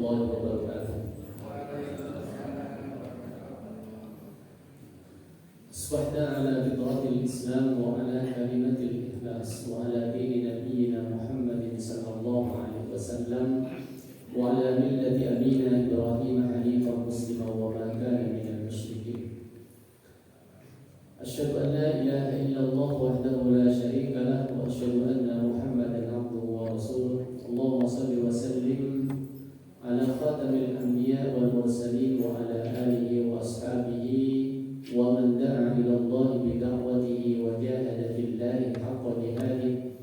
warahmatullahi wabarakatuh. Asbahna ala fitratil Islam wa ala kalimatil ikhlas wa ala dini nabiyyina Muhammadin sallallahu alaihi wasallam wa ala millati abina Ibrahim hanifan musliman wa ma kana minal musyrikin. Asyhadu an la ilaha illallah wahdahu la syarika lah wa asyhadu anna Muhammadan abduhu wa rasuluh. Allahumma shalli wa sallim ala khatamil anbiya wal mursalin wa ala alihi wa ashabihi wa man da'a ila Allah bi da'watihi wa jahada fillahi haqqa jihadihi.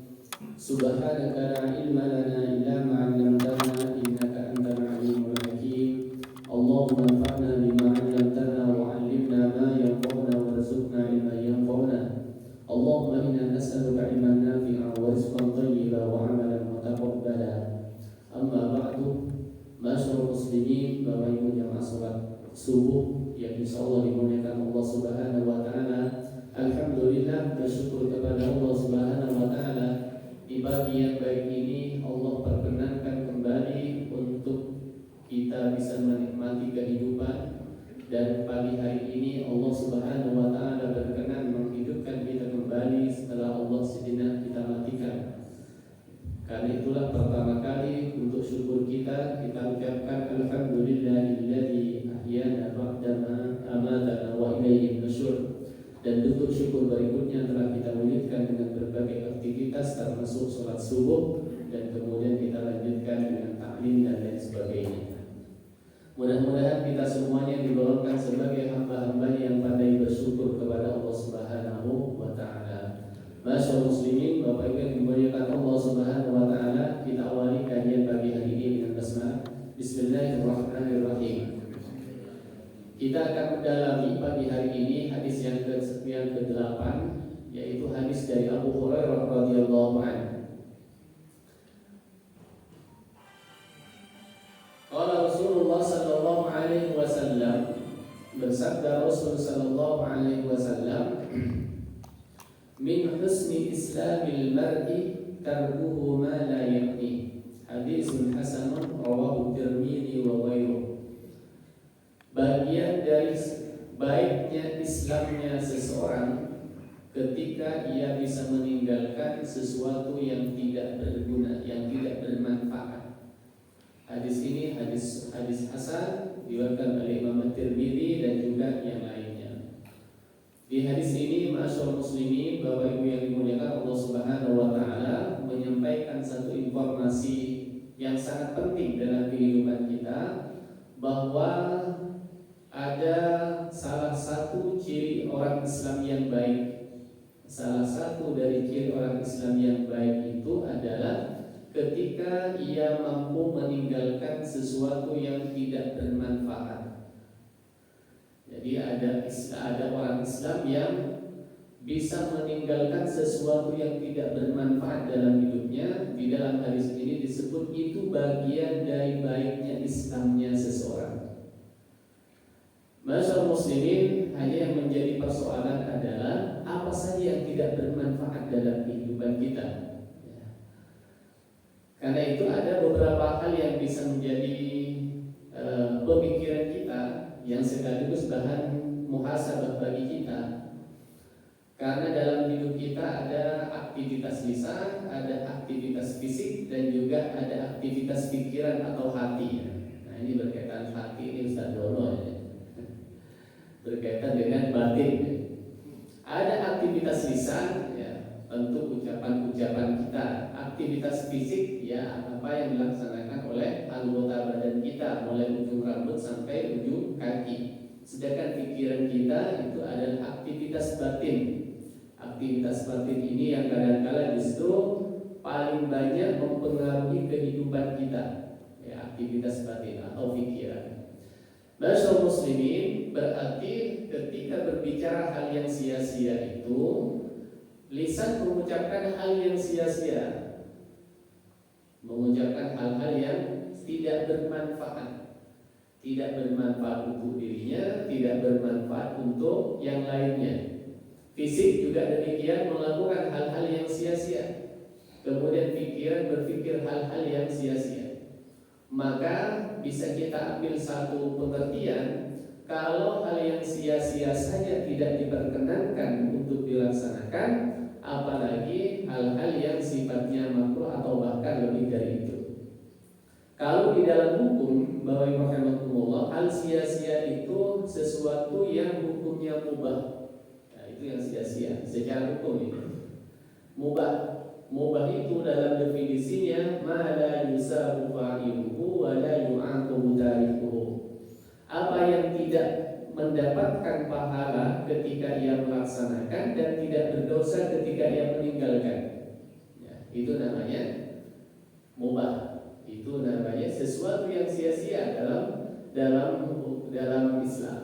Subhanaka la ilma lana illa ma 'allamtana innaka antal alimul hakim. Allahumma anfa'na bima 'allamtana wa 'allimna ma yanfa'una warzuqna ilman yanfa'una. Allahumma inna nas'aluka ilman nafi'an wa rizqan thayyiban wa 'amalan mutaqabbala. Amma ba'du, masyaallah muslimin, Bapak Ibu jamaah salat subuh yang insyaallah dimuliakan Allah Subhanahu wa taala. Alhamdulillah, bersyukur kepada Allah Subhanahu wa taala di pagi yang baik ini Allah perkenankan kembali untuk kita bisa menikmati kehidupan, dan pagi hari ini Allah Subhanahu wa taala berkenan menghidupkan kita kembali setelah Allah sejenak kita matikan. Karena itulah pertama kali untuk syukur kita ucapkan alhamdulillahilladzi ahyana ba'dama amatana wa ilaihin nusyur. Dan bentuk syukur berikutnya telah kita wujudkan dengan berbagai aktivitas termasuk sholat subuh, dan kemudian kita lanjutkan dengan taklim dan lain sebagainya. Mudah-mudahan kita semuanya digolongkan sebagai hamba-hamba yang pandai bersyukur kepada Allah Subhanahu wa taala. Masyaallah muslimin, Bapak Ibu yang dimuliakan Allah Subhanahu wa taala, kita awali kajian pagi hari ini dengan basmalah. Bismillahirrahmanirrahim. Kita akan mendalami pagi hari ini hadis yang ke-8, yaitu hadis dari Abu Hurairah radhiyallahu anhu. Qala Rasulullah sallallahu alaihi wasallam, bersabda Rasul sallallahu alaihi wasallam, min husni islamil mar'i tarkuhu ma la yaqni. Hadisun hasanun rawahu Tirmidzi wa ghairuhu. Bagian dari baiknya Islamnya seseorang ketika ia bisa meninggalkan sesuatu yang tidak berguna, yang tidak bermanfaat. Hadis ini hadis hasan, diriwayatkan oleh Imam Tirmidzi dan juga yang lainnya. Di hadis ini, masyaallah muslimin, Bapak Ibu yang dimuliakan Allah Subhanahu wa taala, menyampaikan satu informasi yang sangat penting dalam kehidupan kita, bahwa ada salah satu ciri orang Islam yang baik. Salah satu dari ciri orang Islam yang baik itu adalah ketika ia mampu meninggalkan sesuatu yang tidak bermanfaat. Jadi ada orang Islam yang bisa meninggalkan sesuatu yang tidak bermanfaat dalam hidupnya. Di dalam hadis ini disebut itu bagian dari baiknya Islamnya seseorang. Masyaallah muslimin, hanya yang menjadi persoalan adalah apa saja yang tidak bermanfaat dalam kehidupan kita. Karena itu ada beberapa hal yang bisa menjadi pemikiran kita, yang sekaligus bahan muhasabah bagi kita. Karena dalam hidup kita ada aktivitas lisan, ada aktivitas fisik, dan juga ada aktivitas pikiran atau hati. Nah, ini berkaitan hati, ini Ustaz Dono ya. Berkaitan dengan batin. Ada aktivitas lisan, ya, tentu ucapan-ucapan kita. Aktivitas fisik, ya, apa yang dilaksanakan oleh anggota badan kita, mulai ujung rambut sampai ujung kaki. Sedangkan pikiran kita itu adalah aktivitas batin. Aktivitas batin ini yang kadang-kala justru paling banyak mempengaruhi kehidupan kita, ya, aktivitas batin atau pikiran. Masyaallah muslimin, berarti ketika berbicara hal yang sia-sia itu, lisan mengucapkan hal yang sia-sia, mengucapkan hal-hal yang tidak bermanfaat. Tidak bermanfaat untuk dirinya, tidak bermanfaat untuk yang lainnya. Fisik juga demikian, melakukan hal-hal yang sia-sia. Kemudian pikiran berpikir hal-hal yang sia-sia. Maka bisa kita ambil satu pengertian, kalau hal yang sia-sia saja tidak diperkenankan untuk dilaksanakan, apalagi hal-hal yang sifatnya makruh atau bahkan lebih dari itu. Kalau di dalam hukum, Bapak Ibu rahimakumullah, hal sia-sia itu sesuatu yang hukumnya mubah. Nah, itu yang sia-sia secara hukum ini. Mubah. Mubah itu dalam definisinya ma la yusabu fa'iluhu wa la yu'aqabu tarikuhu. Apa yang tidak mendapatkan pahala ketika ia melaksanakan dan tidak berdosa ketika ia meninggalkan. Ya, itu namanya mubah. Itu namanya sesuatu yang sia-sia dalam Islam.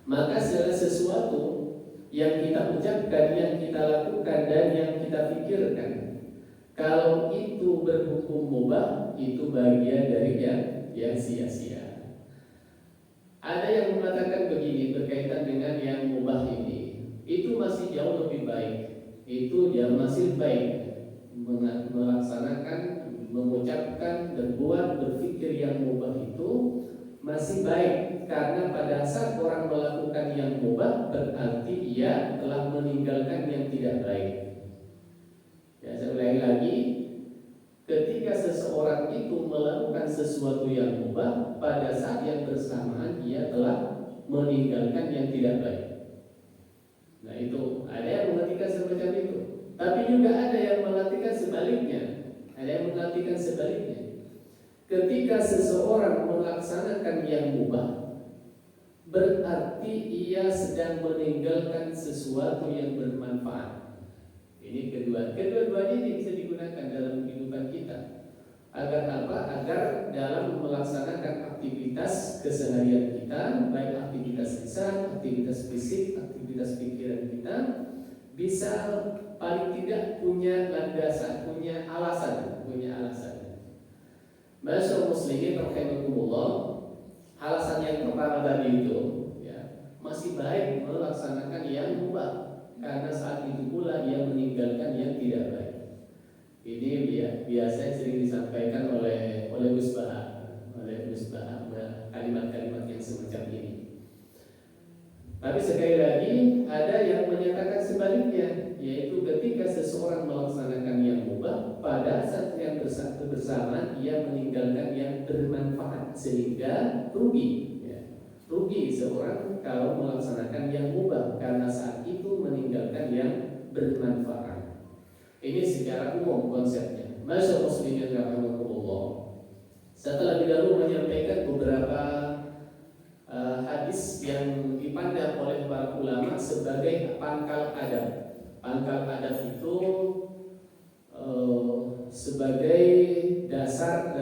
Maka segala sesuatu yang kita ucapkan, yang kita lakukan, dan yang kita pikirkan, kalau itu berhukum mubah, itu bagian dari yang sia-sia. Ada yang mengatakan begini berkaitan dengan yang mubah ini, itu masih jauh lebih baik. Itu dia masih baik melaksanakan, mengucapkan, berbuat, berpikir yang mubah itu masih baik, karena pada saat orang melakukan yang mubah berarti ia telah meninggalkan yang tidak baik. Ya, saya ulangi lagi, ketika seseorang itu melakukan sesuatu yang mubah, pada saat yang bersamaan ia telah meninggalkan yang tidak baik. Nah, itu ada yang mengartikan semacam itu, tapi juga ada yang mengartikan sebaliknya. Ada yang mengartikan sebaliknya. Ketika seseorang melaksanakan yang mubah, berarti ia sedang meninggalkan sesuatu yang bermanfaat. Ini kedua-duanya ini bisa digunakan dalam kehidupan kita. Agar apa? Agar dalam melaksanakan aktivitas keseharian kita, baik aktivitas lisan, aktivitas fisik, aktivitas pikiran kita, bisa paling tidak punya landasan, punya alasan. Masyaallah muslimin rahimakumullah, alasan yang pertama tadi itu ya, masih baik melaksanakan yang mubah, karena saat itu pula ia meninggalkan yang tidak baik. Ini biasanya sering disampaikan oleh Gus Baha, kalimat-kalimat yang semacam ini. Tapi sekali lagi ada yang menyatakan sebaliknya, yaitu ketika seseorang melaksanakan yang mubah, pada saat yang bersamaan ia meninggalkan yang bermanfaat, sehingga rugi. Ya. Rugi seorang kalau melaksanakan yang mubah, karena saat itu meninggalkan yang bermanfaat. Ini secara umum konsepnya. Masyaallah muslimin rahimakumullah. Setelah dahulu menyampaikan beberapa hadis yang dipandang oleh para ulama sebagai pangkal adab. Pangkal adab itu sebagai dasar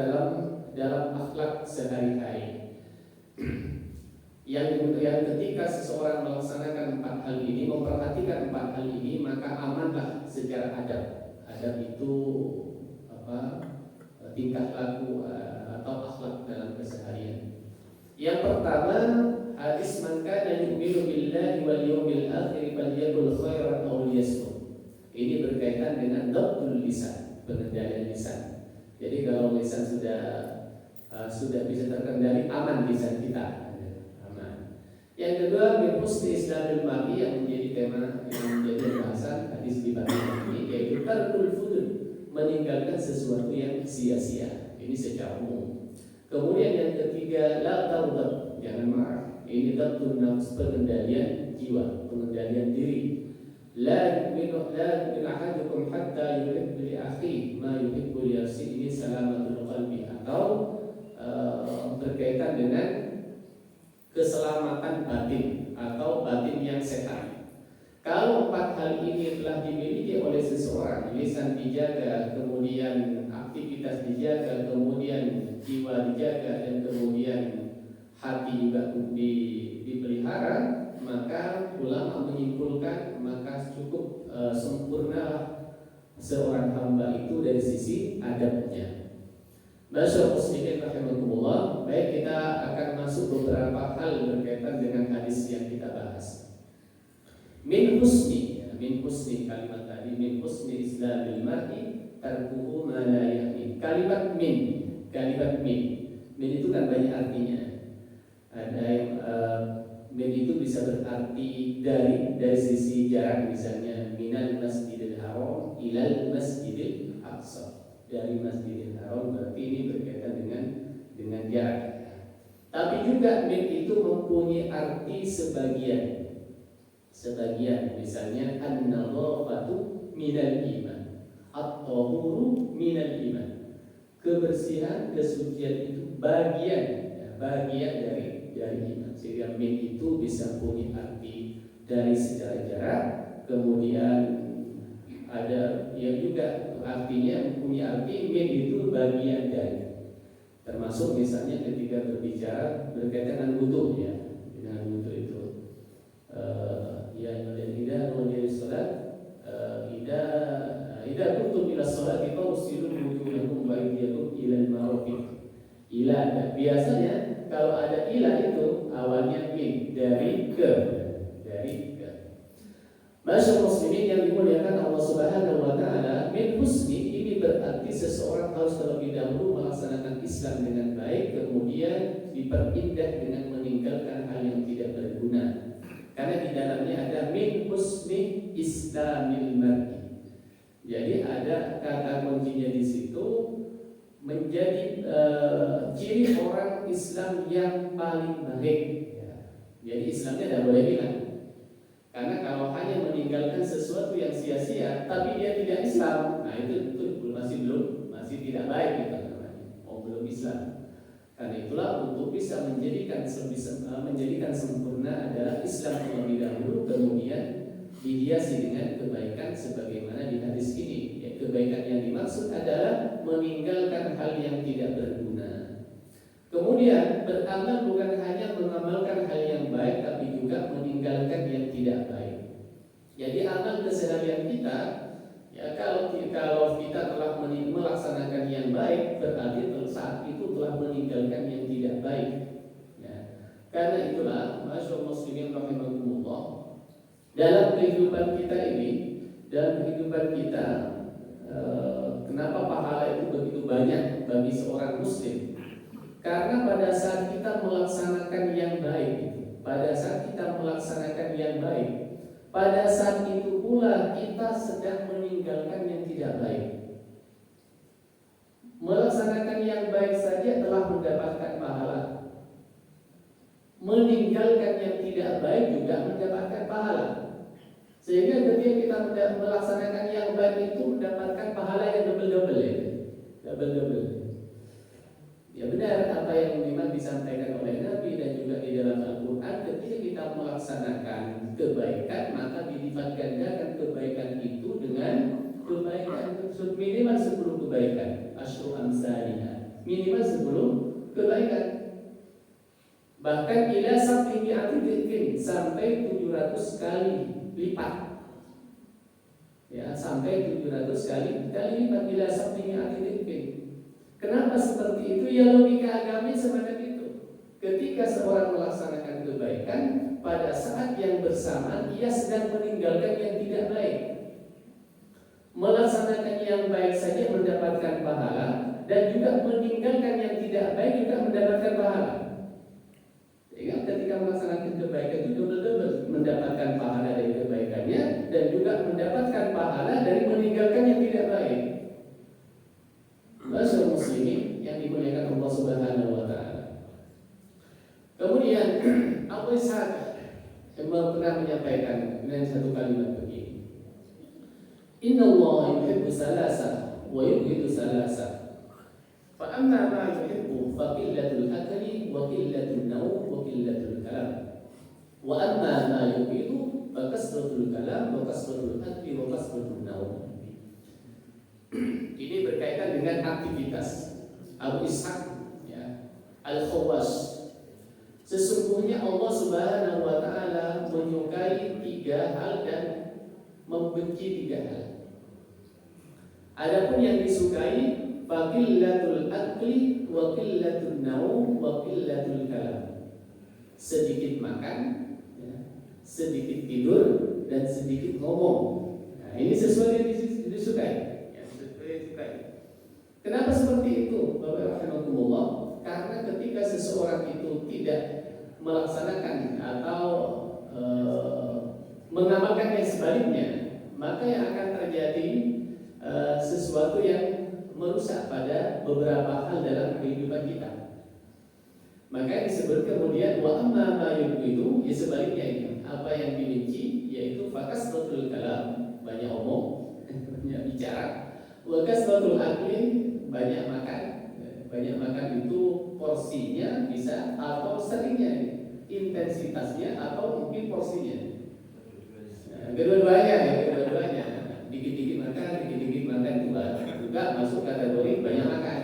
dalam akhlak sehari-hari. Yang ketika seseorang melaksanakan 4 hal ini, memperhatikan 4 hal ini, maka amanlah secara adab. Adab itu tingkah laku atau akhlak dalam keseharian. Yang pertama, hadis man kana yu'minu billahi wal yawmil akhir falyakul khairan aw liyasmut. Ini berkaitan dengan dhabtul lisan, pengendalian lisan. Jadi kalau lisan sudah bisa terkendali, aman lisan kita. Aman. Yang kedua, min husni islamil mar'i, yang menjadi tema, yang menjadi bahasan hadis di bab ini, yaitu tarkul fudul, meninggalkan sesuatu yang sia-sia. Ini secara umum. Kemudian yang ketiga, la taghdab, jangan marah. Ini dhabtun nafs, pengendalian jiwa, pengendalian diri. La yu'minu ahadukum hatta yuhibbu li akhihi ma yuhibbu li nafsihi, ini salamatul qalbi, atau berkaitan dengan keselamatan batin atau batin yang sehat. Kalau 4 hal ini telah dimiliki oleh seseorang, lisan dijaga, kemudian aktivitas dijaga, kemudian jiwa dijaga, dan kemudian hati juga dipelihara, maka ulama menyimpulkan maka cukup sempurna seorang hamba itu dari sisi adabnya. Masyaallah muslimin rahimakumullah. Baik, kita akan masuk beberapa hal berkaitan dengan hadis yang kita bahas. Min husni kalimat tadi, min husni islamil mar'i tarkuhu ma la ya'ni. Kalimat min Min itu kan banyak artinya. Ada yang min itu bisa berarti dari sisi jarak, misalnya minal masjidil haram ilal masjidil aqsa. Dari masjidil haram berarti ini berkaitan dengan jarak. Tapi juga min itu mempunyai arti sebagian, misalnya an-nadhafatu minal iman, at-tahuru minal iman. Kebersihan, kesucian itu bagian dari iman. Sehingga min itu bisa punya arti dari secara jarak, kemudian ada yang juga artinya punya arti min itu bagian dari. Termasuk misalnya ketika berbicara berkaitan dengan wudu, ya, dengan wudu itu ya ida nudiya salat ida kuntum ila salati fawsilu wujuhakum wa aydiyakum ila al-marafiq. Ila, biasanya kalau ada ila itu awalnya min, dari ke. Masyaallah muslimin yang dimuliakan Allah Subhanahu wa taala, min husni ini berarti seseorang harus terlebih dahulu melaksanakan Islam dengan baik, kemudian diperindah dengan meninggalkan hal yang tidak berguna. Karena di dalamnya ada min husni islamil mar'i. Jadi ada kata kuncinya di situ, menjadi ciri orang Islam yang paling baik. Jadi Islamnya tidak boleh hilang. Karena kalau hanya meninggalkan sesuatu yang sia-sia, tapi dia tidak Islam, nah itu masih tidak baik gitu namanya. Belum Islam. Karena itulah untuk bisa menjadikan sempurna adalah Islam terlebih dahulu, kemudian dihiasi dengan kebaikan sebagaimana di hadis ini. Ya, kebaikan yang dimaksud adalah meninggalkan hal yang tidak berguna. Kemudian beramal bukan hanya mengamalkan hal yang baik, tapi juga meninggalkan yang tidak baik. Jadi amal keseharian kita, ya kalau kita telah melaksanakan yang baik, berarti saat itu telah meninggalkan yang tidak baik. Ya. Karena itulah, masyaallah muslimin rahimakumullah, dalam kehidupan kita ini, kenapa pahala itu begitu banyak bagi seorang muslim? Karena pada saat kita melaksanakan yang baik, pada saat itu pula kita sedang meninggalkan yang tidak baik. Melaksanakan yang baik saja telah mendapatkan pahala. Meninggalkan yang tidak baik juga mendapatkan pahala. Sehingga ketika kita melaksanakan yang baik itu mendapatkan pahala yang double-double. Ya benar apa yang memang disampaikan oleh Nabi dan juga di dalam Al-Quran, ketika kita melaksanakan kebaikan maka dilipat gandakan kebaikan itu dengan kebaikan minimal 10 kebaikan, asyru amsalihah, minimal 10 kebaikan. Bahkan ila sampai sampai 700 kali lipat. Ya, sampai 700 kali lipat ila sampai Kenapa seperti itu? Ya logika agami semacam itu. Ketika seorang melaksanakan kebaikan, pada saat yang bersamaan ia sedang meninggalkan yang tidak baik. Melaksanakan yang baik saja mendapatkan pahala, dan juga meninggalkan yang tidak baik juga mendapatkan pahala. Sehingga ketika melaksanakan kebaikan itu double-double, mendapatkan pahala dari kebaikannya dan juga mendapatkan pahala dari meninggalkan yang tidak baik. Masyaallah muslimin yang dimuliakan Allah Subhanahu wa taala. Kemudian Abu Ishaq pernah menyampaikan dengan satu kalimat begini. Inna Allah yuhibbu salasa wa yubghidu salasa. Fa amma ma yuhibbu fa qillatul akli wa qillatul nawm wa qillatul kalam. Wa amma ma yubghidu fa kasratul kalam wa kasratul akli wa kasratul nawm. Ini berkaitan dengan aktivitas. Abu Ishaq ya, Al-Khawash. Sesungguhnya Allah Subhanahu wa taala menyukai 3 hal dan membenci 3 hal. Adapun yang disukai faqillatul akli wa qillatul naum wa qillatul kalam. Sedikit makan ya, sedikit tidur dan sedikit ngomong. Nah, ini sesuatu yang disukai. Kenapa seperti itu? Bapak rahimahumullah? Karena ketika seseorang itu tidak melaksanakan atau mengamalkan yang sebaliknya, maka yang akan terjadi sesuatu yang merusak pada beberapa hal dalam kehidupan kita. Maka disebut kemudian wa amma ma yuqidu, ya sebaliknya ini apa yang dibenci, yaitu fakasratul kalam, banyak omong, banyak bicara, wa kasratul akli, banyak makan. Banyak makan itu porsinya bisa atau seringnya, intensitasnya atau mungkin porsinya. Kedua-duanya ya, kedua-duanya. Dikit-dikit makan itu juga masuk kategori banyak makan.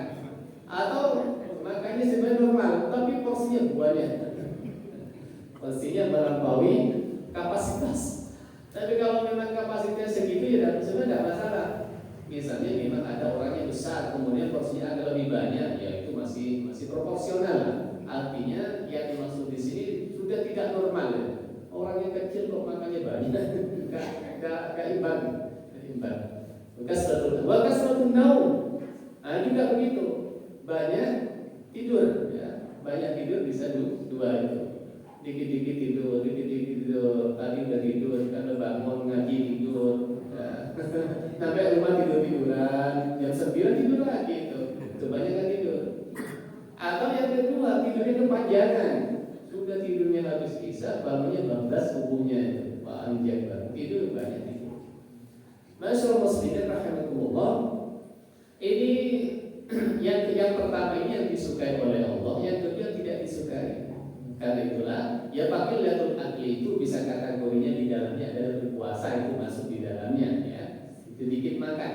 Atau makannya sebenarnya normal, tapi porsinya banyak. Porsinya melampaui kapasitas. Tapi kalau memang kapasitasnya segitu ya sebenarnya tidak masalah. Misalnya memang ada orang yang besar, kemudian porsinya agak lebih banyak, ya itu masih proporsional. Artinya yang dimaksud di sini sudah tidak normal ya. Orang yang kecil kok makannya banyak, gak imbang. Bekas suatu naum, juga begitu. Banyak tidur, ya. Banyak tidur bisa dua itu. Dikit-dikit tidur. Tadi udah tidur, kalau bangun ngaji tidur. Ya. Sampai rumah tiduran, jam 9 tidur lagi itu banyak tidur. Atau yang kedua tidurnya kepanjangan. Sudah tidurnya habis isya, bangunnya 12 subuhnya itu. Panjang banget tidur, banyak tidur. Masyaallah muslimin rahimakumullah. Ini yang pertama ini yang disukai oleh Allah, yang kedua tidak disukai. Karena itulah ya faqilatul akli itu bisa kategorinya di dalamnya adalah berpuasa, itu masuk di dalamnya ya. Sedikit makan,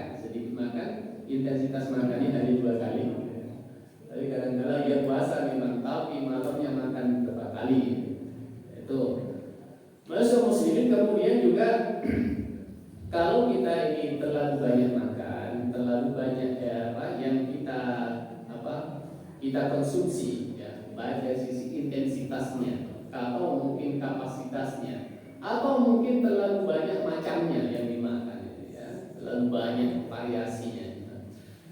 intensitas makannya dari 2 kali. Tapi kadang-kadang ya puasa memang, tapi malamnya makan berapa kali. Itu. Masyaallah muslimin, kemudian juga kalau kita ini terlalu banyak makan, terlalu banyak yang kita konsumsi ya, baik dari sisi intensitasnya atau mungkin kapasitasnya, atau mungkin terlalu banyak macamnya yang dimakan ya, terlalu banyak variasinya.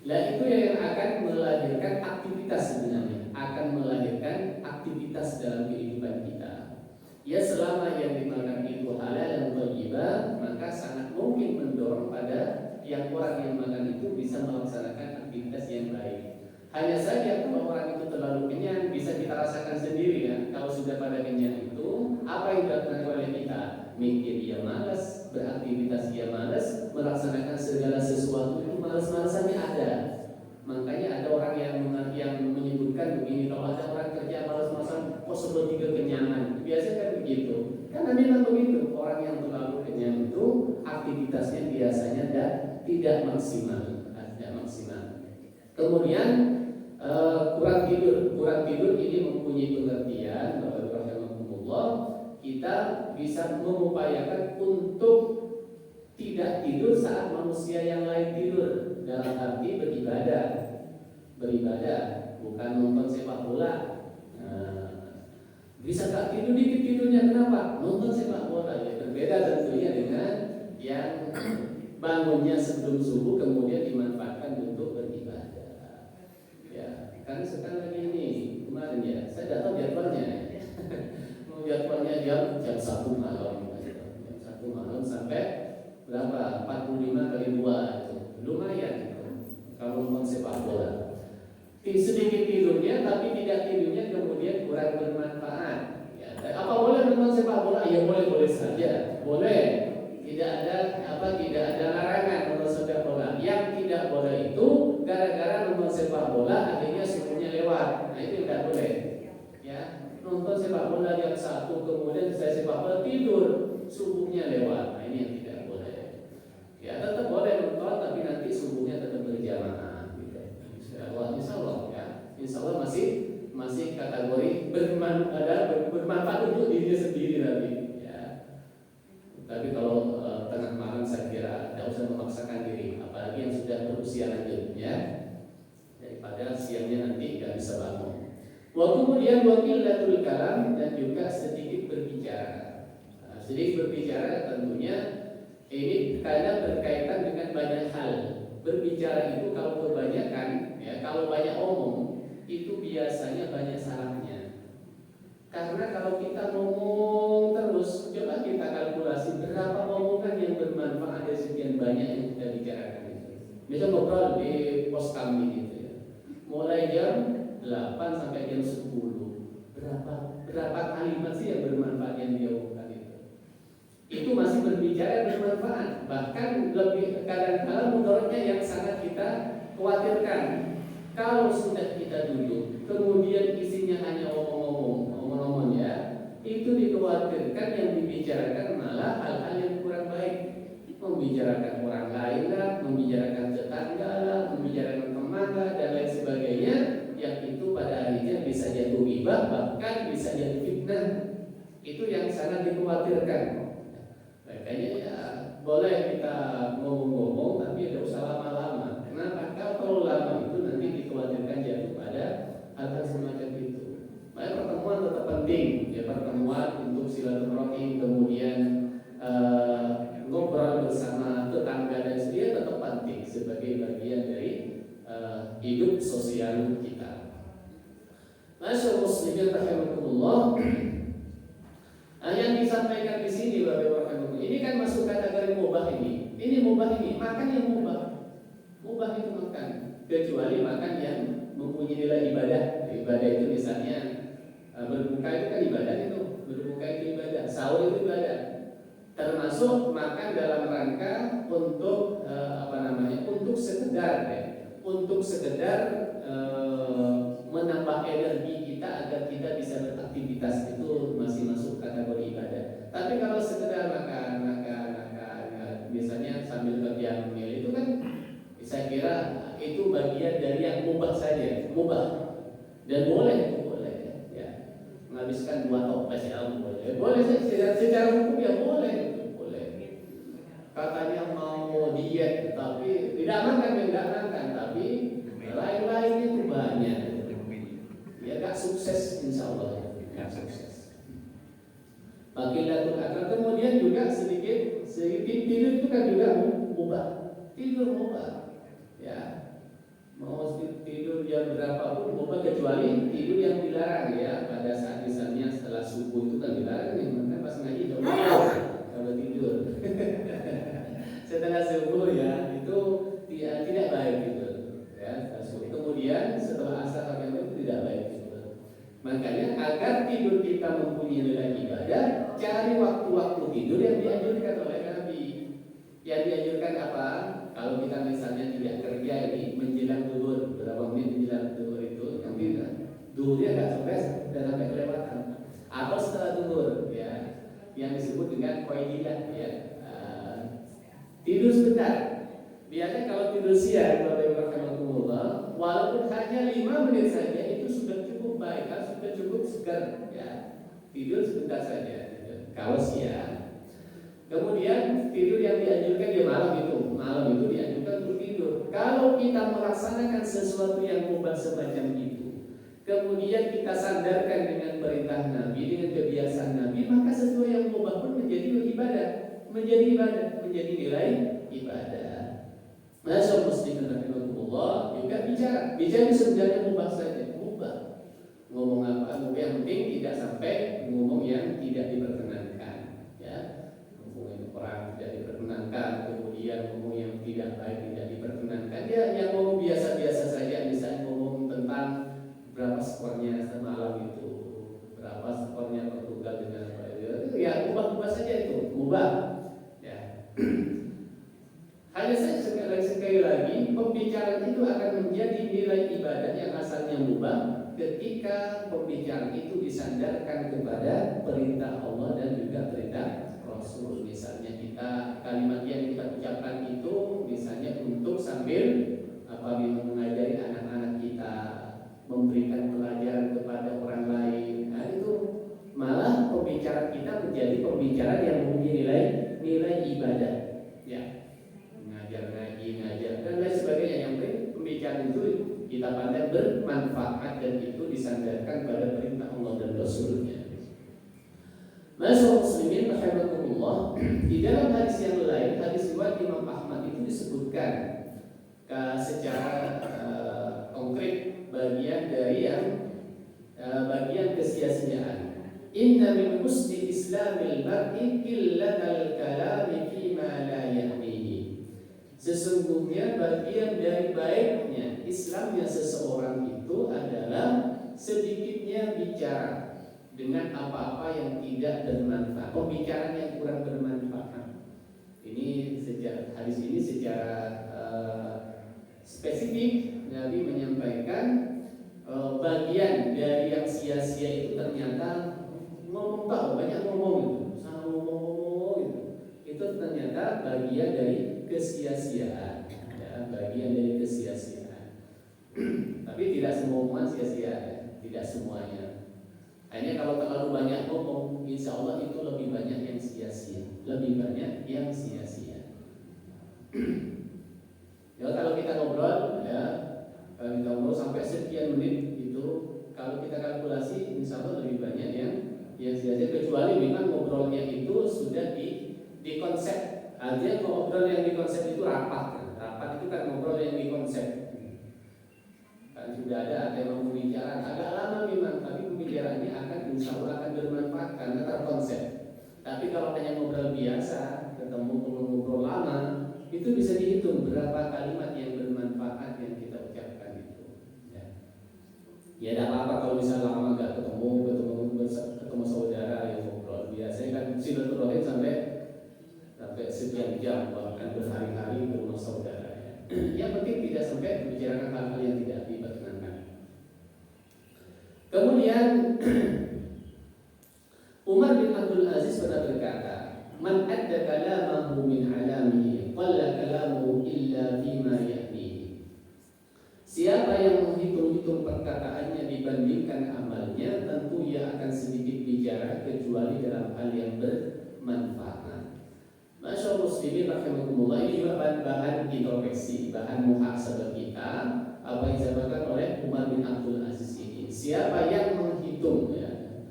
Nah itu yang akan melahirkan aktivitas, sebenarnya akan melahirkan aktivitas dalam kehidupan kita. Ya selama yang dimakan itu halal dan thayyibah, maka sangat mungkin mendorong pada yang orang yang makan itu bisa melaksanakan aktivitas yang baik. Hanya saja kalau orang itu terlalu kenyang, bisa kita rasakan sendiri ya. Kalau sudah pada kenyang itu, apa yang dilakukan oleh kita? Mikir dia malas, beraktivitas dia malas, melaksanakan segala sesuatu itu malas-malasannya ada. Makanya ada orang yang menyebutkan begini, kalau ada orang kerja malas-malasan, kok seperti kekenyangan. Biasanya kan begitu. Karena memang begitu, orang yang terlalu kenyang itu aktivitasnya biasanya tidak maksimal. Kemudian kurang tidur ini mempunyai pengertian bahwa kita bisa mengupayakan untuk tidak tidur saat manusia yang lain tidur, dalam arti beribadah, bukan nonton sepak bola. Bisa gak tidur dikit tidurnya, kenapa? Nonton sepak bola. Ya berbeda tentunya dengan yang bangunnya sebelum subuh kemudian dimanfaatkan untuk beribadah. Ya, kan sekarang lagi ini kemarin ya, saya tidak tahu jadwalnya. Jadwalnya jam 1 malam, jam 1 malam sampai berapa? 45 kali 2 itu lumayan kalau nonton sepak bola. Sedikit tidurnya, tapi tidak tidurnya kemudian kurang bermanfaat. Ya, apa boleh nonton sepak bola? Ya boleh saja, boleh. Tidak ada larangan nonton sepak bola. Yang tidak boleh itu gara-gara nonton sepak bola akhirnya subuhnya lewat. Nah itu tidak boleh. Ya, nonton sepak bola jam 1 kemudian saya sepak bola tidur, subuhnya lewat. Nah ini yang tidak boleh. Ya tetap boleh nonton, tapi nanti subuhnya tetap berjamaah. Insya Allah masih kategori bermanfaat untuk dirinya sendiri nanti. Ya. Tapi kalau tengah malam saya kira tidak usah memaksakan diri, apalagi yang sudah berusia lanjut ya, daripada siangnya nanti tidak bisa bangun. Kemudian waqillatul kalam, dan juga sedikit berbicara. Sedikit berbicara tentunya ini karena berkaitan dengan banyak hal. Berbicara itu kalau kebanyakan, ya, kalau banyak omong, itu biasanya banyak salahnya. Karena kalau kita ngomong terus, coba kita kalkulasi berapa omongan yang bermanfaat dari sekian banyak yang kita bicarakan itu. Misal ngobrol di pos kami gitu ya, mulai jam 8 sampai jam 10, berapa kalimat sih yang bermanfaat yang dia omongkan itu? Itu masih berbicara bermanfaat, bahkan lebih kadang-kadang menurutnya yang sangat kita khawatirkan. Kalau sudah kita duduk, kemudian isinya hanya omong-omong ya, itu dikhawatirkan yang dibicarakan malah hal-hal yang kurang baik, membicarakan orang lain lah, membicarakan tetangga lah, membicarakan teman lah, dan lain sebagainya, yang itu pada akhirnya bisa jatuh ghibah, bahkan bisa jadi fitnah. Itu yang sangat dikhawatirkan. Makanya ya boleh kita ngomong-ngomong, tapi tidak usah lama-lama. Kenapa? Kalau terlalu lama itu nanti dikhawatirkan jatuh pada hal-hal semacam itu. Maka pertemuan tetap penting, ya, pertemuan untuk silaturahim, kemudian ngobrol bersama tetangga dan sebagainya tetap penting sebagai bagian dari hidup sosial kita. Masyaallah muslimin rahimakumullah. Yang disampaikan di sini Bapak Ibu, ini kan masuk kategori mubah ini. Ini mubah ini, makan yang mubah. Mubah itu makan, kecuali makan yang mempunyai nilai ibadah. Ibadah itu misalnya berbuka itu kan ibadah itu, berbuka itu ibadah, sahur itu ibadah. Termasuk makan dalam rangka untuk untuk sekedar menambah energi kita agar kita bisa beraktivitas, itu masih masuk kategori ibadah. Tapi kalau sekedar makan misalnya sambil kerja memilih, itu kan saya kira itu bagian dari yang mubah saja, mubah dan boleh ya. Menghabiskan 2 toples ya boleh secara hukum ya boleh. Katanya mau diet tapi tidak makan, tapi lain-lain itu banyak. Ya gak sukses insya Allah, gak sukses. Bagilatul akal. Kemudian juga sedikit tidur itu kan juga mubah. Tidur mubah. Ya, mau tidur jam berapapun mubah, kecuali tidur yang dilarang ya. Pada saat misalnya setelah subuh itu kan dilarang nih, maka pas ngaji coba kalau tidur. Setelah subuh ya itu tidak baik gitu ya. Kemudian setelah asar sampai itu tidak baik gitu. Makanya agar tidur kita mempunyai nilai ibadah, cari waktu-waktu tidur yang dianjurkan oleh Nabi. Yang dianjurkan apa? Kalau kita misalnya tidak kerja ini menjelang zuhur, berapa menit menjelang zuhur itu yang tidak zuhurnya nggak sampai kelewatan, atau setelah zuhur ya, yang disebut dengan qaidilah ya. Tidur sebentar. Biasanya kalau tidur siang, walaupun hanya 5 menit saja itu sudah cukup baik, sudah cukup segar ya. Tidur sebentar saja kalau siang. Kemudian tidur yang dianjurkan di malam itu dianjurkan untuk tidur. Kalau kita melaksanakan sesuatu yang mubah semacam itu, kemudian kita sandarkan dengan perintah Nabi, dengan kebiasaan Nabi, maka sesuatu yang mubah pun menjadi ibadah, menjadi nilai ibadah. Masyaallah muslimin rahimahullah, juga bicara sebenarnya mubah saja, mubah. Ngomong apa, yang penting tidak sampai ngomong yang tidak diperkenankan, ya. Ngomongin orang tidak diperkenankan, kemudian ngomong yang tidak baik tidak diperkenankan, ya. Yang ngomong biasa-biasa saja, misalnya ngomong tentang berapa skornya semalam itu, berapa skornya Portugal dengan ya mubah saja itu, mubah. Hanya saja sekali lagi pembicaraan itu akan menjadi nilai ibadah yang asalnya mubah ketika pembicaraan itu disandarkan kepada perintah Allah dan juga perintah Rasul. Misalnya kita kalimat yang kita ucapkan itu misalnya untuk sambil apabila mengajari anak-anak kita, memberikan pelajaran kepada orang lain. Nah itu malah pembicaraan kita menjadi pembicaraan yang mempunyai nilai ibadah. Ya. Ngajar dan lain sebagainya. Yang penting pembicaraan itu kita pandang bermanfaat dan itu disandarkan pada perintah Allah dan Rasulnya. Masyaallah muslimin rahimakumullah, di dalam hadis yang lain, hadis riwayat Imam Ahmad itu disebutkan secara konkret bagian dari yang bagian kesia-siaan. Inna min husni islamil mar'i qillatal kalami fima la ya'nihi. Sesungguhnya bagian dari baiknya Islamnya seseorang itu adalah sedikitnya bicara dengan apa-apa yang tidak bermanfaat, pembicaraan yang kurang bermanfaat. Ini hadis ini secara spesifik Nabi menyampaikan bagian dari yang sia-sia itu ternyata ngomong tahu banyak ngomong itu, sama ngomong gitu. Itu ternyata bagian dari kesia-siaan, ya, bagian dari kesia-siaan. Tapi tidak semua omongan sia-sia, ya. Tidak semuanya. Hanya kalau terlalu banyak ngomong, insya Allah itu lebih banyak yang sia-sia, lebih banyak yang sia-sia. Ya kalau kita ngobrol, ya kalau kita ngobrol sampai sekian menit itu, kalau kita kalkulasi, insya Allah lebih banyak yang sia-sia, kecuali memang ngobrolnya itu sudah di konsep. Artinya ngobrol yang di konsep itu rapat. Rapat itu kan ngobrol yang di konsep. Kan sudah ada yang mau bicara agak lama memang, tapi pembicaraannya akan insya Allah akan bermanfaat karena terkonsep. Tapi kalau hanya ngobrol biasa, ketemu ngobrol lama, itu bisa dihitung berapa kalimat yang bermanfaat yang kita ucapkan itu. Ya tidak apa-apa kalau misalnya lama nggak ketemu saudara yang ngobrol. Biasanya kan silaturahim sampai sekian jam, bahkan berhari-hari ke rumah saudara. Yang penting tidak sampai membicarakan hal-hal yang tidak diperkenankan. Kemudian Umar bin Abdul Aziz pernah berkata, "Man adda kalamahu min alamihi, qalla kalamuhu illa fima ya'nihi." Siapa yang menghitung-hitung perkataannya dibandingkan amalnya, tentu ia akan sedikit bicara kecuali dalam hal yang bermanfaat. Masya Allah muslimin rahimahumullah, ini juga bahan introspeksi, bahan muhasabah kita, apa yang disampaikan oleh Umar bin Abdul Aziz ini. Siapa yang menghitung, ya,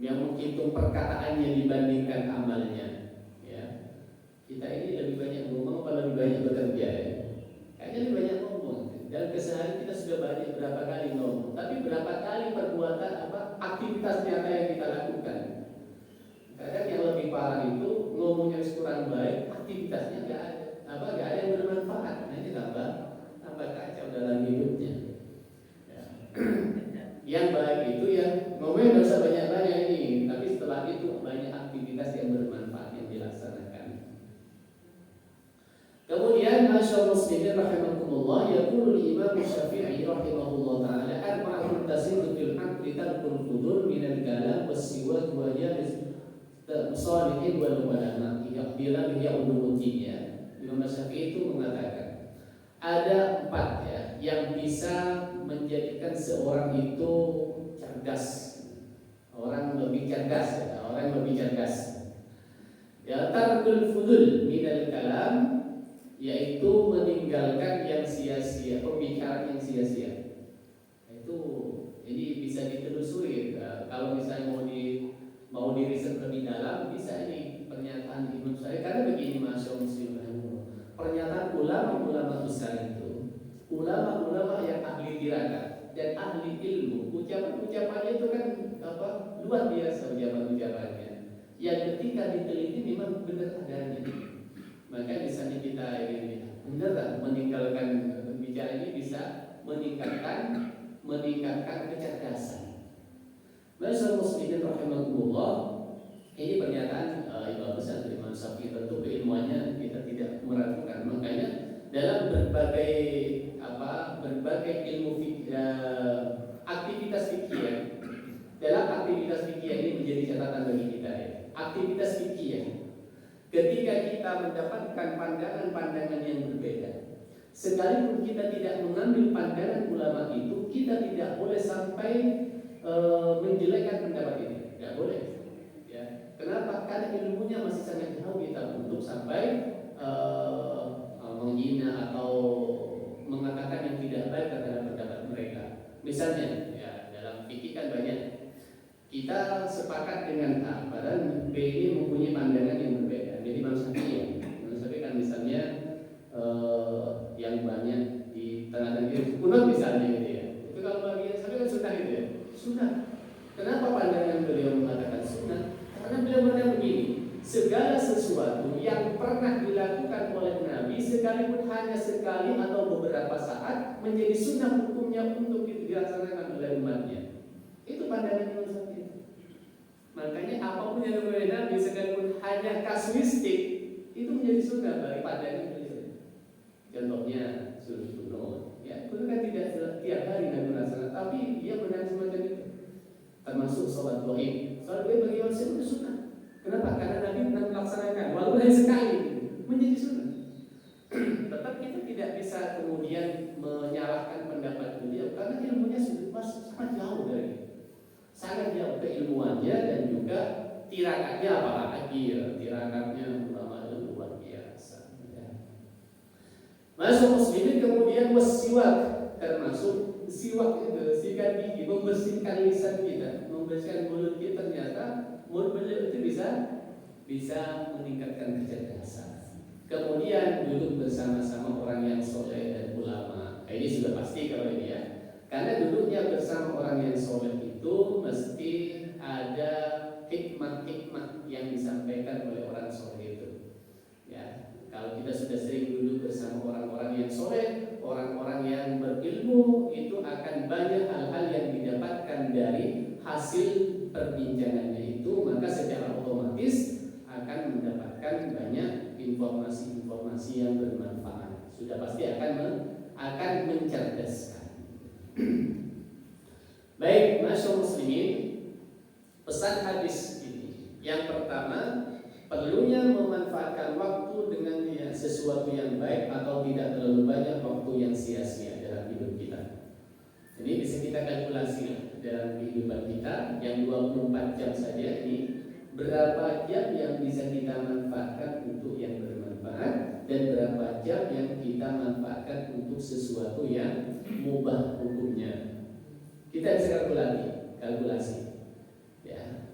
yang menghitung perkataannya dibandingkan amalnya, ya. Kita ini lebih banyak ngomong atau lebih banyak bekerja, ya? Kayaknya lebih banyak ngomong. Dan keseharian kita sudah banyak berapa kali ngomong, tapi berapa kali perbuatan aktivitas nyata yang kita lakukan. Kadang yang lebih parah itu ngomongnya kurang baik, aktivitasnya nggak ada yang bermanfaat. Nah ini tambah kacau dalam hidupnya. Ya. Yang baik itu ya ngomongnya nggak usah banyak-banyak ini, tapi setelah itu banyak aktivitas yang bermanfaat yang dilaksanakan. Kemudian Masya Allah muslimin rahimahumullah, yaqulu Imam Syafi'i rahimahullah ta'ala, arba'atun tasiru fil aqli tarkul fudur minal kalam was-siwak wa jalis salihin wal ulama. Bila dia ulumuddin, Imam Syafi'i itu mengatakan ada 4 ya yang bisa menjadikan seorang itu cerdas, orang lebih cerdas, ya, orang lebih cerdas. Ya, tarkul fudul minal kalam, yaitu meninggalkan yang sia-sia, pembicaraan yang sia-sia. Itu ini bisa ditelusuri. Kalau misalnya mau diriset lebih dalam, bisa ini pernyataan Imam Syafi'i. Karena begini Masya Allah, pernyataan ulama-ulama besar itu, ulama-ulama yang ahli tirakat dan ahli ilmu, ucapan-ucapannya itu kan luar biasa ucapan-ucapannya. Yang ketika diteliti memang benar adanya. Maka misalnya kita ini benar meninggalkan bicara ini bisa meningkatkan kecerdasan. Masya muslimin rahimahullah, ini pernyataan Imam besar Imam Syafi'i, tentu keilmuannya kita tidak meragukan. Makanya dalam berbagai ilmu aktivitas fikih, dalam aktivitas fikih ini menjadi catatan bagi kita ya. Aktivitas fikih, ketika kita mendapatkan pandangan-pandangan yang berbeda, sekalipun kita tidak mengambil pandangan ulama itu, kita tidak boleh sampai menjelekkan pendapat ini, tidak boleh. Ya. Kenapa? Karena ilmunya masih sangat jauh kita untuk sampai menghina atau mengatakan yang tidak baik terhadap pendapat mereka. Misalnya, ya dalam fikih kan banyak. Kita sepakat dengan A, padahal B ini mempunyai pandangan yang berbeda. Jadi Imam Syafi'i kan misalnya yang banyak di tengah-tengah kunut misalnya gitu ya. Itu kalau sunnah. Kenapa pandangan beliau mengatakan sunnah? Karena beliau berkata begini, segala sesuatu yang pernah dilakukan oleh Nabi sekalipun hanya sekali atau beberapa saat menjadi sunnah hukumnya untuk dilaksanakan oleh umatnya. Itu pandangan Imam Syafi'i. Makanya apapun yang dilakukan Nabi sekalipun hanya kasuistik itu menjadi sunnah bagi pandangan beliau. Contohnya sunnah, ya itu kan tidak tiap hari Nabi melaksanakan, tapi dia benar semacam itu. Termasuk sholat gaib. Sholat gaib bagi manusia itu sunnah. Kenapa? Karena Nabi pernah melaksanakan walaupun hanya sekali menjadi sunnah. Tetap kita tidak bisa kemudian menyalahkan pendapat beliau karena ilmunya sudah sangat jauh dari itu. Sangat jauh keilmuannya dan juga tirakatnya, apalagi ya tirakatnya ulama itu luar biasa. Ya. Masuk muslimin kemudian wasiwak, termasuk siwak itu sikat gigi, membersihkan lisan kita, membersihkan mulut kita. Ternyata mulut beliau itu bisa meningkatkan kecerdasan. Kemudian duduk bersama-sama orang yang soleh dan ulama. Ini sudah pasti kalau ini ya. Karena duduknya bersama orang yang soleh itu mesti ada hikmah-hikmah yang disampaikan oleh orang soleh itu. Ya, kalau kita sudah sering duduk bersama orang-orang yang soleh, orang-orang yang berilmu, itu akan banyak hal-hal yang didapatkan dari hasil perbincangannya itu, maka secara otomatis akan mendapatkan banyak informasi-informasi yang bermanfaat. Sudah pasti akan mencerdaskan. Baik, masyaallah muslimin, pesan hadis ini yang pertama, perlunya memanfaatkan waktu dengan sesuatu yang baik atau tidak terlalu banyak waktu yang sia-sia dalam hidup kita. Ini bisa kita kalkulasi dalam kehidupan kita yang 24 jam saja ini, berapa jam yang bisa kita manfaatkan untuk yang bermanfaat dan berapa jam yang kita manfaatkan untuk sesuatu yang mubah hukumnya. Kita bisa kalkulasi. Ya.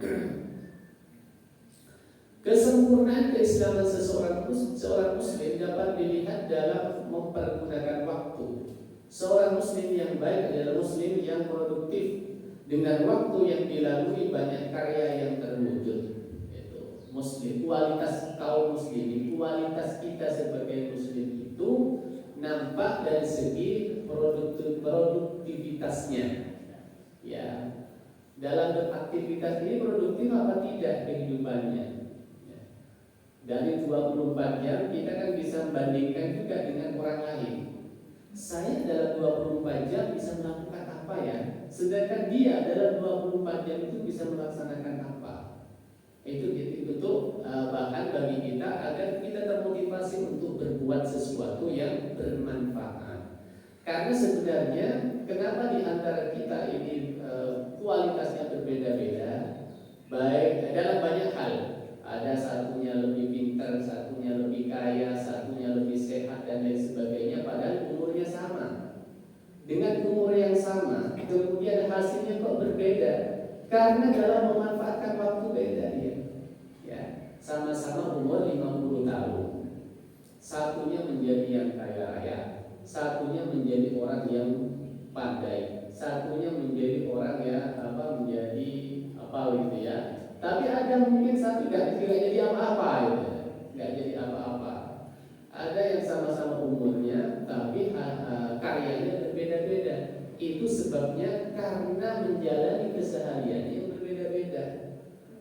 Kesempurnaan keislaman seorang muslim dapat dilihat dalam mempergunakan waktu. Seorang muslim yang baik adalah muslim yang produktif. Dengan waktu yang dilalui banyak karya yang terwujud. Itu muslim, kualitas kaum muslimin, kualitas kita sebagai muslim itu nampak dari segi produktivitasnya. Ya, dalam beraktivitas ini produktif apa tidak kehidupannya? Ya. Dari 24 jam kita kan bisa membandingkan juga dengan orang lain. Saya dalam 24 jam bisa melakukan apa ya? Sedangkan dia dalam 24 jam itu bisa melaksanakan apa? Itu bahan bagi kita agar kita termotivasi untuk berbuat sesuatu yang bermanfaat. Karena sebenarnya kenapa di antara kita ini kualitasnya berbeda-beda, baik dalam banyak hal. Ada satunya lebih pintar, satunya lebih kaya, satunya lebih sehat dan lain sebagainya, padahal umurnya sama. Dengan umur yang sama, kemudian hasilnya kok berbeda? Karena dalam memanfaatkan waktu beda dia. Ya, sama-sama umur 50 tahun. Satunya menjadi yang kaya raya, satunya menjadi orang yang pandai, satunya menjadi orang yang menjadi gitu ya. Tapi ada mungkin satu tidak jadi apa-apa gitu. Nggak jadi apa-apa. Ada yang sama-sama umurnya tapi karyanya berbeda-beda. Itu sebabnya karena menjalani keseharian yang berbeda-beda.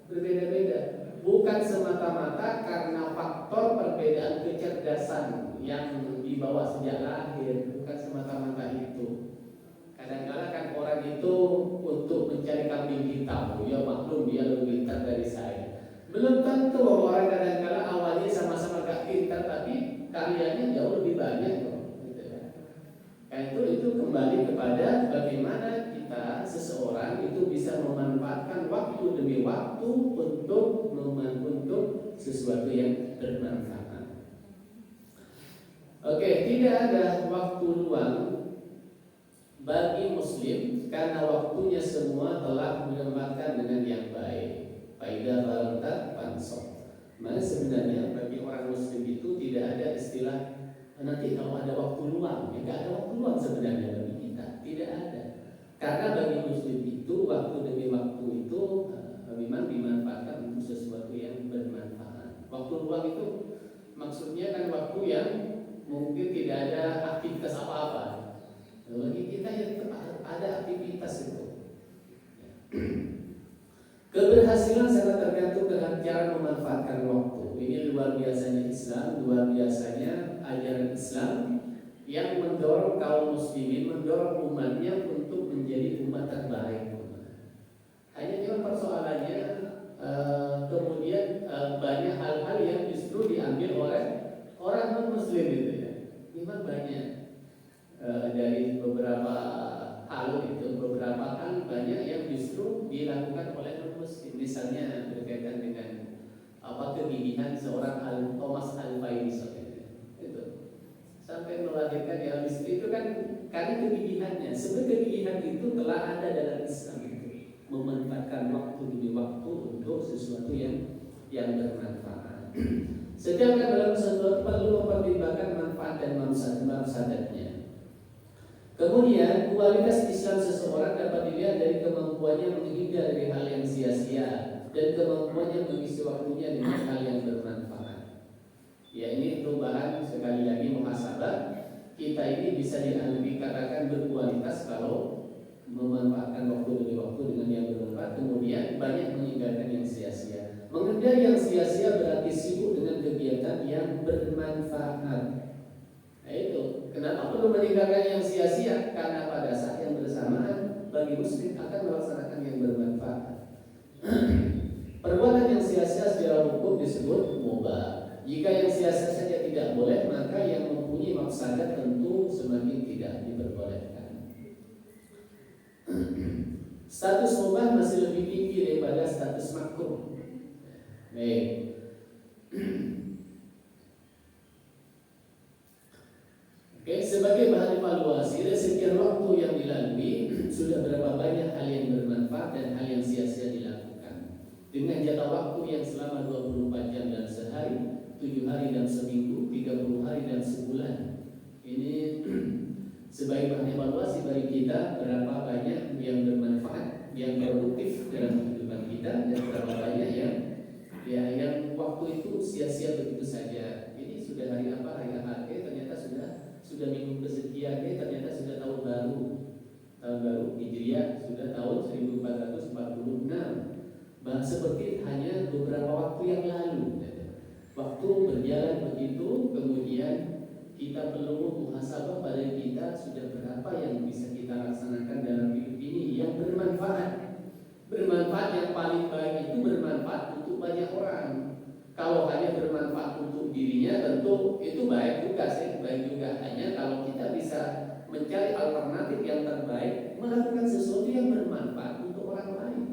Berbeda-beda. Bukan semata-mata karena faktor perbedaan kecerdasan yang dibawa sejak lahir, bukan semata-mata itu. Kadang-kadang kan orang itu untuk mencari kambing hitam, ya maklum dia lebih pintar dari saya. Belum tentu bahwa orang kadang-kadang awalnya sama-sama gak pintar tapi karyanya jauh lebih banyak kok. Gitu ya. Itu kembali kepada bagaimana kita seseorang itu bisa memanfaatkan waktu demi waktu untuk sesuatu yang bermanfaat. Oke, tidak ada waktu luang bagi muslim karena waktunya semua telah dilempatkan dengan yang baik. Faidah barantat pansok. Maka sebenarnya bagi orang muslim itu tidak ada istilah nanti kalau ada waktu luang. Tidak ada waktu luang sebenarnya bagi kita. Tidak ada. Karena bagi muslim itu waktu Keberhasilan sangat tergantung dengan cara memanfaatkan waktu. Ini luar biasanya Islam, luar biasanya ajaran Islam yang mendorong kaum muslimin, mendorong umatnya untuk menjadi umat terbaik. Hanya cuma persoalannya kemudian banyak hal-hal yang justru diambil oleh orang non-muslim gitu ya. Memang banyak dari beberapa hal itu, beberapa hal banyak yang justru dilakukan oleh non-muslim. Misalnya berkaitan dengan kegigihan seorang Thomas Alva Edison itu sampai melahirkan ya istri itu kan karena kegigihannya. Sebenarnya kegigihan itu telah ada dalam Islam itu, memanfaatkan waktu demi waktu untuk sesuatu yang bermanfaat. Sedangkan dalam sesuatu perlu mempertimbangkan manfaat dan mafsadatnya. Kemudian kualitas Islam seseorang dapat dilihat dari kemampuannya menghindar dari hal yang sia-sia dan kemampuannya mengisi waktunya dengan hal yang bermanfaat. Ya, ini perubahan sekali lagi muhasabah. Kita ini bisa dikatakan berkualitas kalau memanfaatkan waktu demi waktu dengan yang bermanfaat, kemudian banyak meninggalkan yang sia-sia. Menghindar yang sia-sia berarti sibuk dengan kegiatan yang bermanfaat. Nah itu, kenapa perlu meninggalkan yang sia-sia? Karena pada saat yang bersamaan bagi muslim akan melaksanakan yang bermanfaat. Perbuatan yang sia-sia secara hukum disebut mubah. Jika yang sia-sia saja tidak boleh, maka yang mempunyai mafsadat tentu semakin tidak diperbolehkan. Status mubah masih lebih tinggi daripada status makruh. Baik. Oke, sebagai bahan evaluasi, dari sekian waktu yang dilalui, sudah berapa banyak hal yang bermanfaat dan hal yang sia-sia dilakukan. Dengan jatah waktu yang selama 24 jam dan sehari, 7 hari dan seminggu, 30 hari dan sebulan. Ini sebagai bahan evaluasi bagi kita, berapa banyak yang bermanfaat, yang produktif dalam kehidupan kita, dan berapa banyak yang waktu itu sia-sia begitu saja. Ini sudah hari apa? Hari Ahad, ternyata sudah minggu kesekian, ternyata sudah tahun baru Hijriah sudah tahun 1446. Seperti hanya beberapa waktu yang lalu. Waktu berjalan begitu, kemudian kita perlu muhasabah pada kita sudah berapa yang bisa kita laksanakan dalam hidup ini yang bermanfaat. Bermanfaat yang paling baik itu bermanfaat untuk banyak orang. Kalau hanya bermanfaat untuk dirinya tentu itu baik juga sih, baik juga. Hanya kalau kita bisa mencari alternatif yang terbaik, melakukan sesuatu yang bermanfaat untuk orang lain.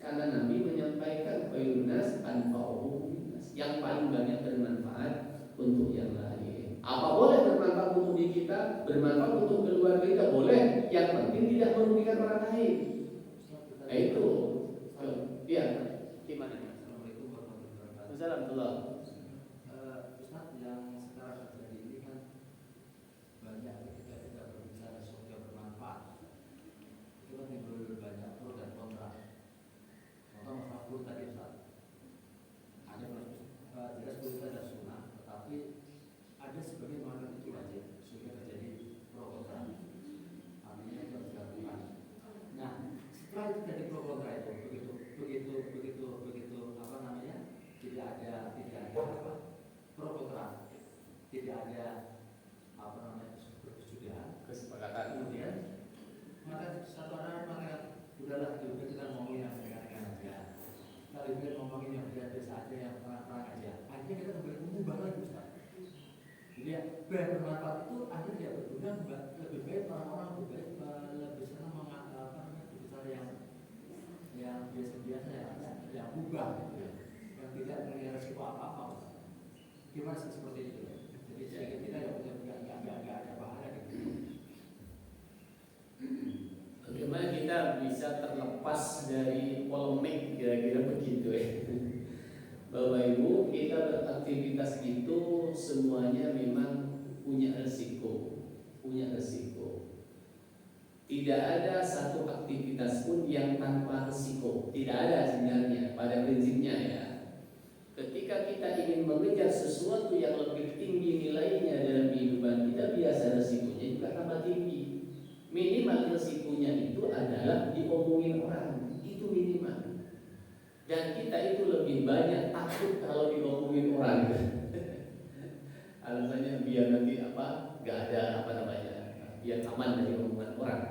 Karena Nabi menyampaikan khairunas anfa'uhum, yang paling banyak bermanfaat untuk yang lain. Apa boleh bermanfaat untuk diri kita, bermanfaat untuk keluarga kita boleh, yang penting tidak merugikan orang lain. Nah itu, ya, gimana? Assalamualaikum warahmatullahi wabarakatuh. Assalamualaikum. Ustaz, yang sekarang terjadi ini kan banyak ketika kita berbicara sesuatu yang bermanfaat, itu kan timbul banyak pro dan kontra. Contoh masalah guru tadi Ustaz, hanya jelas guru ada sunnah, tetapi ada sebagian mengatakan itu wajib, sehingga terjadi pro kontra. Artinya itu harus dilakukan. Nah, setelah itu terjadi pro kontra itu begitu apa namanya, tidak ada pro kontra, tidak ada apa namanya Kesepakatan. kemudian maka satu orang mengatakan udahlah juga kita ngomongin yang ringan-ringan aja, kita juga ngomongin yang biasa aja, yang terang-terang aja. Akhirnya kita kembali mengubah lagi Ustaz. Jadi ya, bermanfaat itu akhirnya tidak berguna, lebih baik orang-orang lebih senang berbicara yang biasa-biasa yang ubah gitu ya, yang tidak memiliki resiko apa-apa. Gimana seperti itu ya? Jadi sedikit kita nggak ada bahaya gitu. Bagaimana kita bisa terlepas dari polemik, kira-kira begitu ya. Bapak Ibu, kita beraktivitas itu semuanya memang punya resiko. Tidak ada satu aktivitas pun yang tanpa resiko. Tidak ada sebenarnya pada prinsipnya ya. Ketika kita ingin mengejar sesuatu yang lebih tinggi nilainya dalam kehidupan kita, biasa resikonya juga tambah tinggi. Minimal resikonya itu adalah diomongin orang, itu minimal. Dan kita itu lebih banyak takut kalau diomongin orang. Alasannya biar nanti gak ada biar aman dari omongan orang.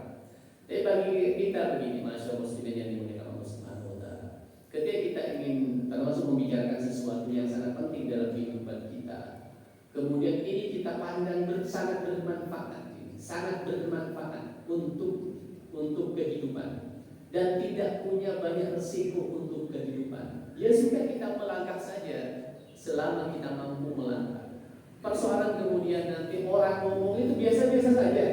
Tapi bagi kita begini, masyaallah muslimin yang dimuliakan Allah Subhanahu wa taala. Ketika kita ingin termasuk membicarakan sesuatu yang sangat penting dalam kehidupan kita, kemudian ini kita pandang sangat bermanfaat untuk kehidupan dan tidak punya banyak resiko untuk kehidupan. Ya sudah, kita melangkah saja selama kita mampu melangkah. Persoalan kemudian nanti orang ngomong itu biasa-biasa saja.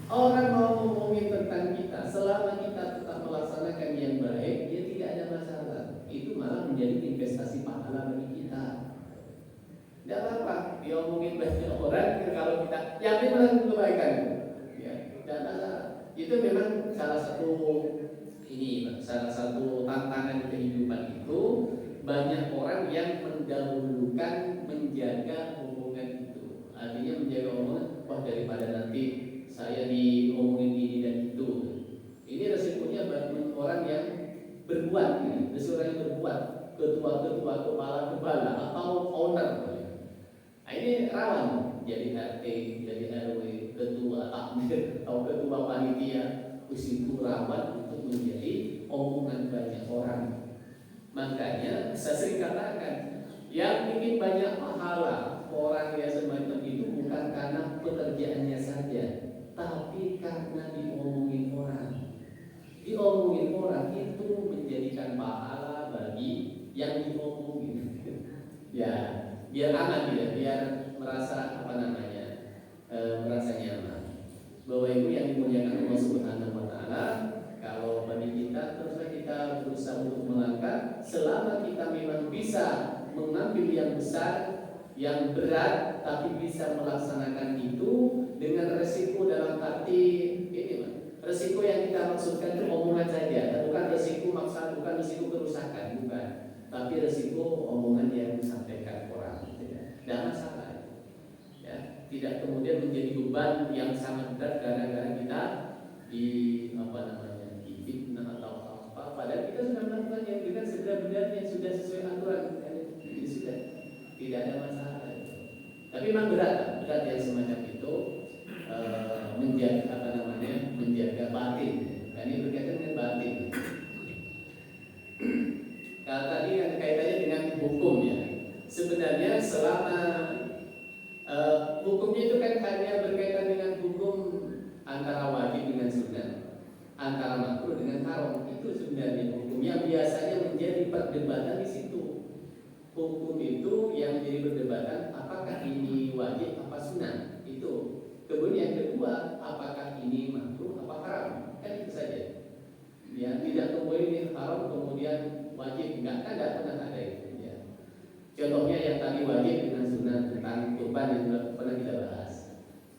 Orang mau ngomongin tentang kita, selama kita tetap melaksanakan yang baik, ya tidak ada masalah. Itu malah menjadi investasi pahala bagi kita. Tidak apa-apa diomongin banyak orang kalau kita yakin melakukan kebaikan. Ya, tidak masalah. Itu memang salah satu tantangan kehidupan itu. Banyak orang yang mendahulukan menjaga omongan itu. Artinya menjaga omongan, wah daripada nanti saya diomongin ini dan itu. Ini resikonya bagi orang yang berbuat, resiko yang berbuat, ketua-ketua, kepala-kepala atau owner. Nah, ini rawan jadi RT, jadi RW, ketua takmir atau ketua panitia. Itu rawan untuk menjadi omongan banyak orang. Makanya saya sering katakan, yang bikin banyak pahala orang yang semacam itu bukan karena pekerjaannya saja, tapi karena diomongin orang. Diomongin orang itu menjadikan pahala bagi yang diomongin. Ya, biar aman dia, biar merasa merasa nyaman. Bahwa itu yang dimuliakan Allah Subhanahu wa taala. Kalau bagi kita, teruslah kita berusaha untuk melangkah. Selama kita memang bisa mengambil yang besar, yang berat, tapi bisa melaksanakan itu dengan resiko dalam arti ini, resiko yang kita maksudkan itu omongan saja, bukan resiko maksa, bukan resiko kerusakan, bukan, tapi resiko omongan yang disampaikan orang. Tidak masalah, ya, tidak kemudian menjadi beban yang sangat berat gara-gara kita difitnah atau apa. Padahal kita sudah melakukan yang dengan sebenar-benarnya, sudah sesuai aturan, jadi sudah tidak ada masalah. Tapi memang berat yang semacam itu menjaga batin. Ini berkaitan dengan batin. Kalau tadi yang kaitannya dengan hukum, ya, sebenarnya selama hukumnya itu kan hanya berkaitan dengan hukum antara wajib dengan sunnah, antara makruh dengan haram. Itu sebenarnya hukum yang biasanya menjadi perdebatan di situ. Hukum itu yang jadi perdebatan, apakah ini wajib apa sunnah, itu. Kemudian yang kedua, apakah ini makruh apa haram, kan itu saja. Ya, tidak kemudian ini haram kemudian wajib, tidak pernah ada itu. Ya. Contohnya yang tadi wajib dengan sunnah tentang kurban yang pernah kita bahas.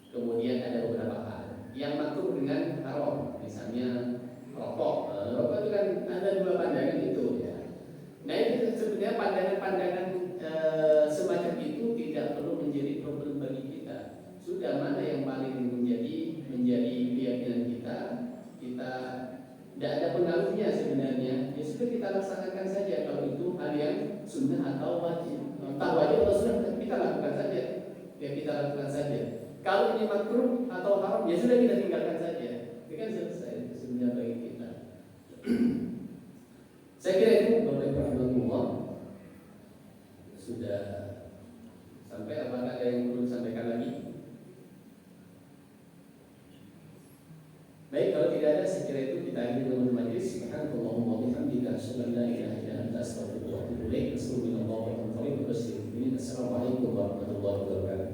Kemudian ada beberapa hal yang makruh dengan haram, misalnya rokok. Rokok itu kan ada dua pandangan itu, ya. Nah, itu sebenarnya pandangan-pandangan semacam itu tidak perlu menjadi problem bagi kita. Sudah mana yang paling menjadi keyakinan kita tidak ada pengaruhnya sebenarnya. Ya sudah, kita laksanakan saja. Kalau itu hal yang sunnah atau wajib, entah wajib atau sunnah, kita lakukan saja. Ya, kita lakukan saja. Kalau ini makruh atau haram, ya sudah, kita tinggalkan saja. Itu kan selesai sebenarnya bagi kita. Saya kira itu Bapak Ibu rahimahullah sudah sampai. Apakah ada yang perlu disampaikan lagi? Baik, kalau tidak ada, saya kira itu kita akhiri dengan majlis. Subhanallahumma wa bihamdika, asyhadu an la ilaha illa anta, astaghfiruka wa atubu ilaik. Assalamualaikum warahmatullahi wabarakatuh.